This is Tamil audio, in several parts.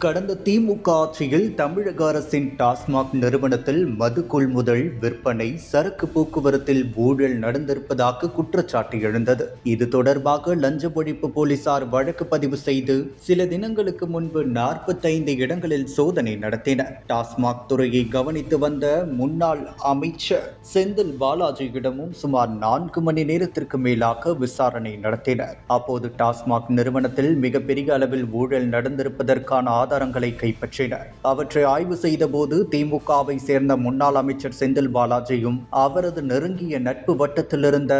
கடந்த திமுக ஆட்சியில் தமிழக அரசின் டாஸ்மாக் நிறுவனத்தில் மது கொள்முதல், விற்பனை, சரக்கு போக்குவரத்தில் ஊழல் நடந்திருப்பதாக குற்றச்சாட்டு எழுந்தது. இது தொடர்பாக லஞ்ச ஒழிப்பு போலீசார் வழக்கு பதிவு செய்து சில தினங்களுக்கு முன்பு 45 இடங்களில் சோதனை நடத்தினர். டாஸ்மாக் துறையை கவனித்து வந்த முன்னாள் அமைச்சர் செந்தில் பாலாஜியிடமும் சுமார் 4 மணி நேரத்திற்கு மேலாக விசாரணை நடத்தினர். அப்போது டாஸ்மாக் நிறுவனத்தில் மிகப்பெரிய அளவில் ஊழல் நடந்திருப்பதற்கான ஆதாரங்களை கைப்பற்றினர். அவற்றை ஆய்வு செய்த போது திமுகவை சேர்ந்த முன்னாள் அமைச்சர் செந்தில் பாலாஜியும் அவரது நெருங்கிய நட்பு வட்டத்தில் இருந்த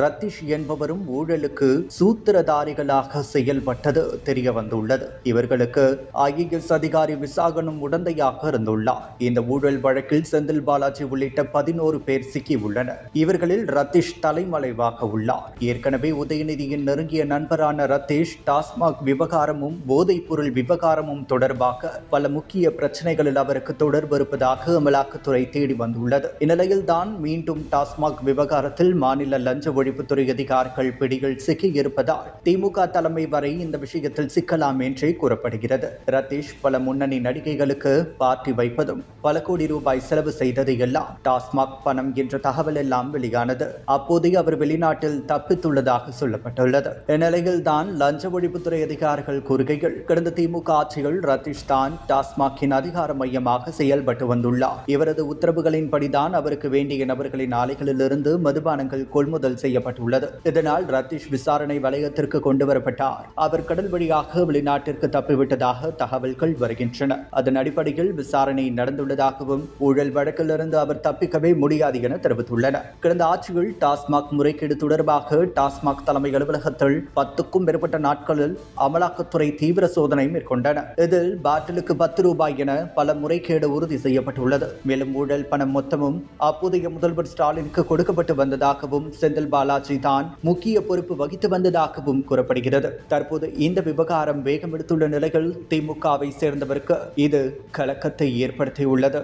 ரத்தீஷ் என்பவரும் ஊழலுக்கு சூத்திரதாரிகளாக செயல்பட்டது தெரிய வந்துள்ளது. இவர்களுக்கு IAS அதிகாரி விசாகனும் உடந்தையாக இருந்துள்ளார். இந்த ஊழல் வழக்கில் செந்தில் பாலாஜி உள்ளிட்ட 11 பேர் சிக்கியுள்ளனர். இவர்களில் ரத்தீஷ் தலைமறைவாக உள்ளார். ஏற்கனவே உதயநிதியின் நெருங்கிய நண்பரான ரத்தீஷ் டாஸ்மாக் விவகாரமும் போதைப் பொருள் விவகாரமும் தொடர்பாக பல முக்கிய பிரச்சனைகளில் அவருக்கு தொடர்பு இருப்பதாக அமலாக்கத்துறை தேடி வந்துள்ளது. இந்நிலையில் தான் மீண்டும் டாஸ்மாக் விவகாரத்தில் மாநில லஞ்ச ஒழிப்புத்துறை அதிகாரிகள் பிடியில் சிக்கியிருப்பதால் திமுக தலைமை வரை இந்த விஷயத்தில் சிக்கலாம் என்றே கூறப்படுகிறது. ரத்தீஷ் பல முன்னணி நடிகைகளுக்கு பார்ட்டி வைப்பதும் பல கோடி ரூபாய் செலவு செய்தது எல்லாம் டாஸ்மாக் பணம் என்ற தகவல் எல்லாம் வெளியானது. அப்போதைய அவர் வெளிநாட்டில் தப்பித்துள்ளதாக சொல்லப்பட்டுள்ளது. இந்நிலையில் தான் லஞ்ச ஒழிப்புத்துறை அதிகாரிகள் கூறுகையில் கடந்த திமுக ஆட்சியில் ரத்தீஷ் தான் டாஸ்மாகின் அதிகார மையமாக செயல்பட்டு வந்துள்ளார். இவரது உத்தரவுகளின்படிதான் அவருக்கு வேண்டிய நபர்களின் ஆலைகளிலிருந்து மதுபானங்கள் கொள்முதல் செய்யப்பட்டுள்ளது. இதனால் ரத்தீஷ் விசாரணை வலயத்திற்கு கொண்டு வரப்பட்டார். அவர் கடல் வழியாக வெளிநாட்டிற்கு தப்பிவிட்டதாக தகவல்கள் வருகின்றன. அதன் அடிப்படையில் விசாரணை நடந்துள்ளதாகவும் ஊழல் வழக்கிலிருந்து அவர் தப்பிக்கவே முடியாது என தெரிவித்துள்ளனர். கடந்த ஆட்சியில் டாஸ்மாக் முறைகேடு தொடர்பாக டாஸ்மாக் தலைமை அலுவலகத்தில் 10க்கும் மேற்பட்ட நாட்களில் அமலாக்கத்துறை தீவிர சோதனை மேற்கொண்டனர். இதில் பாட்டிலுக்கு 10 ரூபாய் என பல முறைகேடு உறுதி செய்யப்பட்டுள்ளது. மேலும் ஊழல் பணம் மொத்தமும் அப்போதைய முதல்வர் ஸ்டாலினுக்கு கொடுக்கப்பட்டு வந்ததாகவும் செந்தில் பாலாஜி தான் முக்கிய பொறுப்பு வகித்து வந்ததாகவும் கூறப்படுகிறது. தற்போது இந்த விவகாரம் வேகம் எடுத்துள்ள நிலையில் திமுகவை சேர்ந்தவருக்கு இது கலக்கத்தை ஏற்படுத்தியுள்ளது.